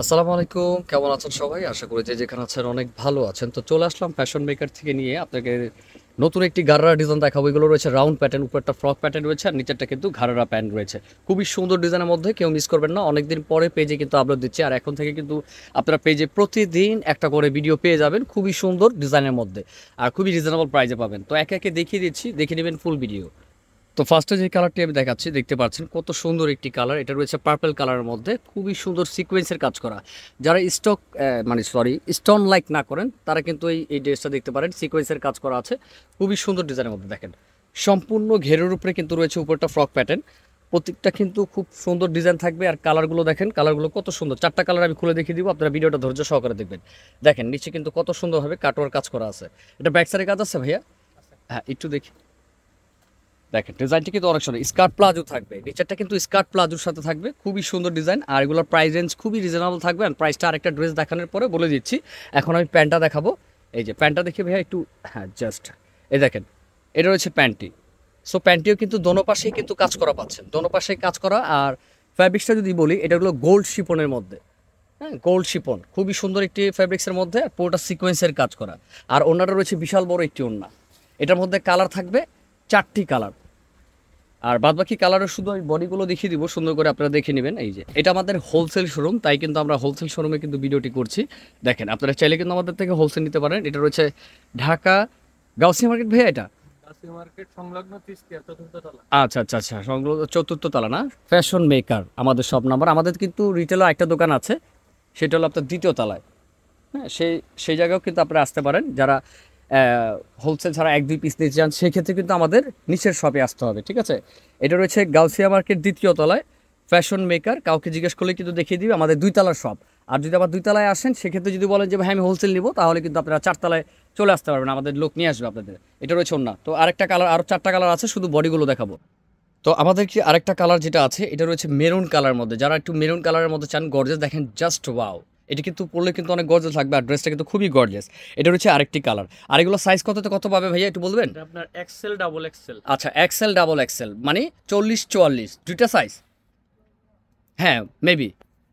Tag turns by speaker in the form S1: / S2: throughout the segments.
S1: আসসালামু আলাইকুম, কেমন আছেন সবাই? আশা করি যে যেখানে আছেন অনেক ভালো আছেন। তো চলে আসলাম ফ্যাশন মেকার থেকে নিয়ে আপনাকে নতুন একটি গাড়রা ডিজাইন দেখাবো। এগুলো রয়েছে রাউন্ড প্যাটার্ন, উপরটা ফ্রক প্যাটার্ন রয়েছে আর নিচেরটা কিন্তু ঘাড়রা প্যান্ট রয়েছে। খুবই সুন্দর ডিজাইনের মধ্যে, কেউ মিস করবেন না। অনেকদিন পরে পেজে কিন্তু আপলোড দিচ্ছি, আর এখন থেকে কিন্তু আপনারা পেজে প্রতিদিন একটা করে ভিডিও পেয়ে যাবেন খুবই সুন্দর ডিজাইনের মধ্যে, আর খুবই রিজনেবল প্রাইসে পাবেন। তো একে একে দেখিয়ে দিচ্ছি, দেখে নেবেন ফুল ভিডিও। তো ফার্স্টে যে কালারটি আমি দেখাচ্ছি, দেখতে পাচ্ছেন কত সুন্দর একটি কালার। এটা রয়েছে পার্পল কালারের মধ্যে, খুবই সুন্দর সিকোয়েন্সের কাজ করা। যারা স্টক মানে সরি স্টোন লাইক না করেন তারা কিন্তু এই ড্রেসটা দেখতে পারেন, সিকোয়েন্সের কাজ করা আছে খুবই সুন্দর ডিজাইনের মধ্যে। দেখেন সম্পূর্ণ ঘেরের উপরে কিন্তু রয়েছে উপরটা ফ্রক প্যাটার্ন, প্রত্যেকটা কিন্তু খুব সুন্দর ডিজাইন থাকবে। আর কালারগুলো দেখেন, কালারগুলো কত সুন্দর। চারটা কালার আমি খুলে দেখিয়ে দিব, আপনারা ভিডিওটা ধৈর্য সহকারে দেখবেন। দেখেন নিচে কিন্তু কত সুন্দরভাবে কাটওয়ার কাজ করা আছে। এটা ব্যাক সাইডে কাজ আছে ভাইয়া, হ্যাঁ একটু দেখি। দেখেন ডিজাইনটা কিন্তু অনেক সুন্দর, স্কার্ট প্লাজো থাকবে, নিচেরটা কিন্তু স্কার্ট প্লাজোর সাথে থাকবে, খুবই সুন্দর ডিজাইন। আর এগুলোর প্রাইস রেঞ্জ খুবই রিজনেবল থাকবে। আর প্রাইসটা আরেকটা ড্রেস দেখানোর পরে বলে দিচ্ছি। এখন আমি প্যান্টটা দেখাবো। এই যে প্যান্টটা দেখে ভাইয়া একটু, হ্যাঁ জাস্ট এই দেখেন, এটা রয়েছে প্যান্টটি। সো প্যান্টটিও কিন্তু দোনো পাশেই কিন্তু কাজ করা পাচ্ছেন, দোনো পাশেই কাজ করা। আর ফ্যাব্রিক্সটা যদি বলি, এটা হলো গোল্ড শিপনের মধ্যে। হ্যাঁ গোল্ড শিপন, খুবই সুন্দর একটি ফ্যাব্রিক্সের মধ্যে, আর পুরোটা সিকোয়েন্সের কাজ করা। আর ওনাটা রয়েছে বিশাল বড় একটি ওন্না। এটার মধ্যে কালার থাকবে চারটি কালার। আর বাদবাকি কালারের শুধু আমি বডিগুলো দেখিয়ে দিব, সুন্দর করে আপনারা দেখে নেবেন। এই যে এটা আমাদের হোলসেল শোরুম, তাই কিন্তু আমরা হোলসেল শোরুমে কিন্তু ভিডিওটি করছি। দেখেন আপনারা চাইলে কিন্তু আমাদের থেকে হোলসেল নিতে পারেন। এটা রয়েছে ঢাকা গাউসিয়া মার্কেট ভাইয়া, এটা
S2: মার্কেট সংলগ্ন তৃতীয় চতুর্থ তলা।
S1: আচ্ছা আচ্ছা আচ্ছা, সংগ্রহ চতুর্থ তলা না? ফ্যাশন মেকার আমাদের সব নাম্বার। আমাদের কিন্তু রিটেলও একটা দোকান আছে, সেটা হলো আপনার দ্বিতীয় তলায়। হ্যাঁ সেই সেই জায়গাও কিন্তু আপনারা আসতে পারেন। যারা হোলসেল ছাড়া এক দুই পিস নিতে চান, সেক্ষেত্রে কিন্তু আমাদের নিচের শপে আসতে হবে, ঠিক আছে? এটা রয়েছে গাউসিয়া মার্কেট দ্বিতীয় তলায়, ফ্যাশন মেকার। কাউকে জিজ্ঞেস করলে কিন্তু দেখিয়ে দিবে আমাদের দুই তলার শপ। আর যদি আবার দুই তলায় আসেন, সেক্ষেত্রে যদি বলেন যে ভাই আমি হোলসেল নিব, তাহলে কিন্তু আপনারা চারতলায় চলে আসতে পারবেন, আমাদের লোক নিয়ে আসবে আপনাদের। এটা রয়েছে অন্য। তো আরেকটা কালার, আরও চারটা কালার আছে, শুধু বডিগুলো দেখাবো। তো আমাদের কি আরেকটা কালার যেটা আছে, এটা রয়েছে মেরুন কালার মধ্যে। যারা একটু মেরুন কালারের মধ্যে চান, গর্জিয়াস, দেখেন জাস্ট ওয়াও। এটা কিন্তু পরলে কিন্তু অনেক গর্জিয়াস লাগবে, আর ড্রেসটা কিন্তু খুবই গর্জিয়াস। এটা রয়েছে আরেকটি কালার। আর এগুলো সাইজ কততে কত পাবে ভাইয়া একটু বলবেন?
S2: এটা আপনার এক্সেল ডাবল এক্সেল।
S1: আচ্ছা এক্সেল ডাবল এক্সেল মানে 40 44 দুইটা সাইজ, হ্যাঁ মেবি।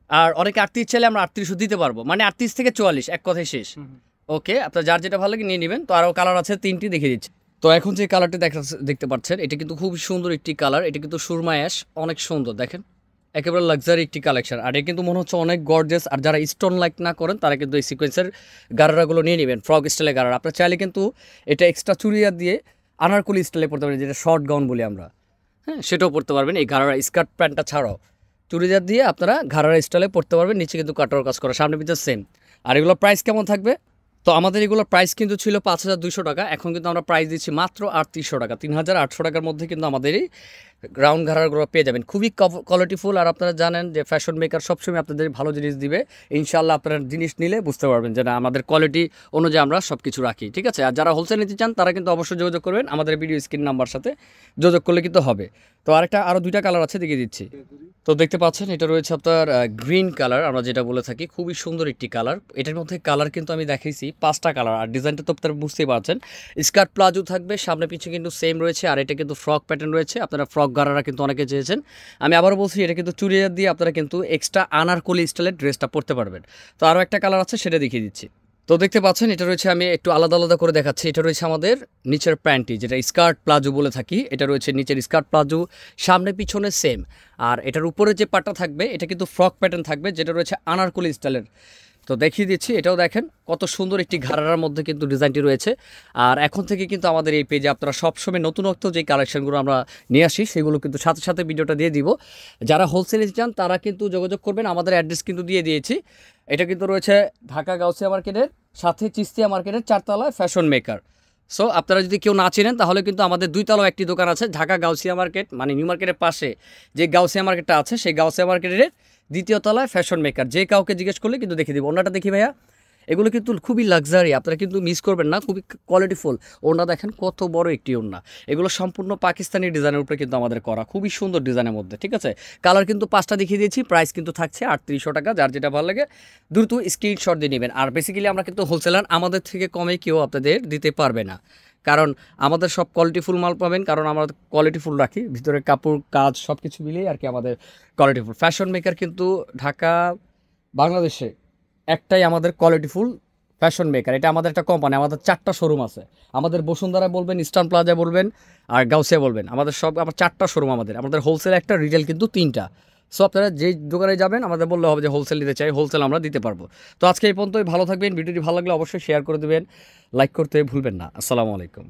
S1: আর অনেকে 38 চাইলে আমরা 38ও দিতে পারবো, মানে 38 থেকে 44 এক কথায় শেষ। ওকে, আপনার যার যেটা ভালো লাগে নিয়ে নেবেন। তো আরও কালার আছে, তিনটি দেখিয়ে দিচ্ছি। তো এখন যে কালারটি দেখতে পাচ্ছেন, এটা কিন্তু খুব সুন্দর একটি কালার। এটা কিন্তু সুরমা অ্যাশ, অনেক সুন্দর দেখেন, একেবারে লাক্সারি একটি কালেকশন। আর এটা কিন্তু মনে হচ্ছে অনেক গর্জিয়াস। আর যারা স্টোন লাইক না করেন, তারা কিন্তু এই সিকোয়েন্সের গারারাগুলো নিয়ে নেবেন, ফ্রক স্টাইলের গারারা। আপনার চাইলে কিন্তু এটা এক্সট্রা চুড়িয়া দিয়ে আনারকুলি স্টাইলে পড়তে পারেন, যেটা শর্ট গাউন বলি আমরা। হ্যাঁ সেটাও পড়তে পারবেন, এই গারারা স্কার্ট প্যান্টটা ছাড়াও চুড়িদার দিয়ে আপনারা ঘাড়ার স্টাইলে পড়তে পারবেন। নিচে কিন্তু কাটার কাজ করা, সামনে পিছনে সেম। আর এগুলোর প্রাইস কেমন থাকবে? তো আমাদের এগুলোর প্রাইস কিন্তু ছিল 5200 টাকা, এখন কিন্তু আমরা প্রাইস দিচ্ছি মাত্র 3800 টাকা। 3800 টাকার মধ্যে কিন্তু আমাদের এই গ্রাউন্ড ঘাড়ারগুলো পেয়ে যাবেন, খুবই কোয়ালিটিফুল। আর আপনারা জানেন যে ফ্যাশন মেকার সবসময় আপনাদের ভালো জিনিস দিবে। ইনশাল্লাহ আপনারা জিনিস নিলে বুঝতে পারবেন যে না, আমাদের কোয়ালিটি অনুযায়ী আমরা সব কিছু রাখি, ঠিক আছে? আর যারা হোলসেল নিতে চান, তারা কিন্তু অবশ্যই যোগাযোগ করবেন আমাদের ভিডিও স্ক্রিন নাম্বার সাথে, যোগাযোগ করলে কিন্তু হবে। তো আরও দুইটা কালার আছে, দেখিয়ে দিচ্ছি। তো দেখতে পাচ্ছেন এটা রয়েছে আপনার গ্রিন কালার, আমরা যেটা বলে থাকি, খুবই সুন্দর একটি কালার। এটার মধ্যে কালার কিন্তু আমি দেখাইছি 5টা কালার। আর ডিজাইনটা তো আপনারা বুঝতেই পারছেন, স্কার্ট প্লাজো থাকবে, সামনে পিছিয়ে কিন্তু সেম রয়েছে। আর এটা কিন্তু ফ্রক প্যাটার্ন রয়েছে, আপনারা ফ্রক গারারা কিন্তু অনেকে চেয়েছেন। আমি আবারও বলছি, এটা কিন্তু চুড়িদার দিয়ে আপনারা কিন্তু এক্সট্রা আনারকলি স্টাইলের ড্রেসটা পরতে পারবেন। তো আরও একটা কালার আছে, সেটা দেখিয়ে দিচ্ছি। তো দেখতে পাচ্ছেন এটা রয়েছে, আমি একটু আলাদা আলাদা করে দেখাচ্ছি। এটা রয়েছে আমাদের নিচের প্যান্টটি, যেটা স্কার্ট প্লাজো বলে থাকি। এটা রয়েছে নিচের স্কার্ট প্লাজো, সামনে পিছনে সেম। আর এটার উপরে যে পাটটা থাকবে, এটা কিন্তু ফ্রক প্যাটার্ন থাকবে, যেটা রয়েছে আনারকলি স্টাইলের। তো দেখিয়ে দিচ্ছি, এটাও দেখেন কত সুন্দর একটি ঘাড়ার মধ্যে কিন্তু ডিজাইনটি রয়েছে। আর এখন থেকে কিন্তু আমাদের এই পেজে আপনারা সবসময় নতুনত্ব যে কালেকশনগুলো আমরা নিয়ে আসি, সেগুলো কিন্তু সাথে সাথে ভিডিওটা দিয়ে দিব। যারা হোলসেলে চান, তারা কিন্তু যোগাযোগ করবেন, আমাদের অ্যাড্রেস কিন্তু দিয়ে দিয়েছি। এটা কিন্তু রয়েছে ঢাকা গাউসিয়া মার্কেটের সাথে চিস্তিয়া মার্কেটের 4তলায় ফ্যাশন মেকার। সো আপনারা যদি কেউ না চিনেন, তাহলে কিন্তু আমাদের 2তলাও একটি দোকান আছে, ঢাকা গাউসিয়া মার্কেট মানে নিউ মার্কেটের পাশে যে গাউসিয়া মার্কেটটা আছে, সেই গাউসিয়া মার্কেটের 2য় তলায় ফ্যাশন মেকার। যে কাউকে জিজ্ঞেস করলে কিন্তু দেখিয়ে দিব। ওনাটা দেখি ভাইয়া, এগুলো কিন্তু খুবই লাক্সারি, আপনারা কিন্তু মিস করবেন না, খুবই কোয়ালিটিফুল। ওড়না দেখেন কত বড় একটি ওড়না। এগুলো সম্পূর্ণ পাকিস্তানি ডিজাইনের উপরে কিন্তু আমাদের করা, খুবই সুন্দর ডিজাইনের মধ্যে, ঠিক আছে? কালার কিন্তু 5টা দেখিয়ে দিয়েছি, প্রাইস কিন্তু থাকছে 3800 টাকা। যার যেটা ভালো লাগে দ্রুত স্ক্রিনশট দিয়ে নেবেন। আর বেসিক্যালি আমরা কিন্তু হোলসেলার, আমাদের থেকে কমে কেউ আপনাদের দিতে পারবে না, কারণ আমাদের সব কোয়ালিটিফুল মাল পাবেন, কারণ আমরা কোয়ালিটিফুল রাখি, ভিতরে কাপড় কাজ সব কিছু মিলিয়ে আর কি আমাদের কোয়ালিটিফুল। ফ্যাশন মেকার কিন্তু ঢাকা বাংলাদেশে একটাই আমাদের কোয়ালিটিফুল ফ্যাশন মেকার, এটা আমাদের একটা কোম্পানি, আমাদের 4টা শোরুম আছে। আমাদের বসুন্ধরা বলবেন, ইস্টার্ন প্লাজা বলবেন, আর গাউসিয়া বলবেন, আমাদের সব আমার 4টা শোরুম। আমাদের হোলসেল একটা, রিটেল কিন্তু 3টা। সো আপনারা যেই দোকানে যাবেন আমাদের বললে হবে যে হোলসেল নিতে চাই, হোলসেল আমরা দিতে পারবো। তো আজকে এই পর্যন্তই, ভালো থাকবেন। ভিডিওটি ভালো লাগলে অবশ্যই শেয়ার করে দেবেন, লাইক করতে ভুলবেন না। আসসালামু আলাইকুম।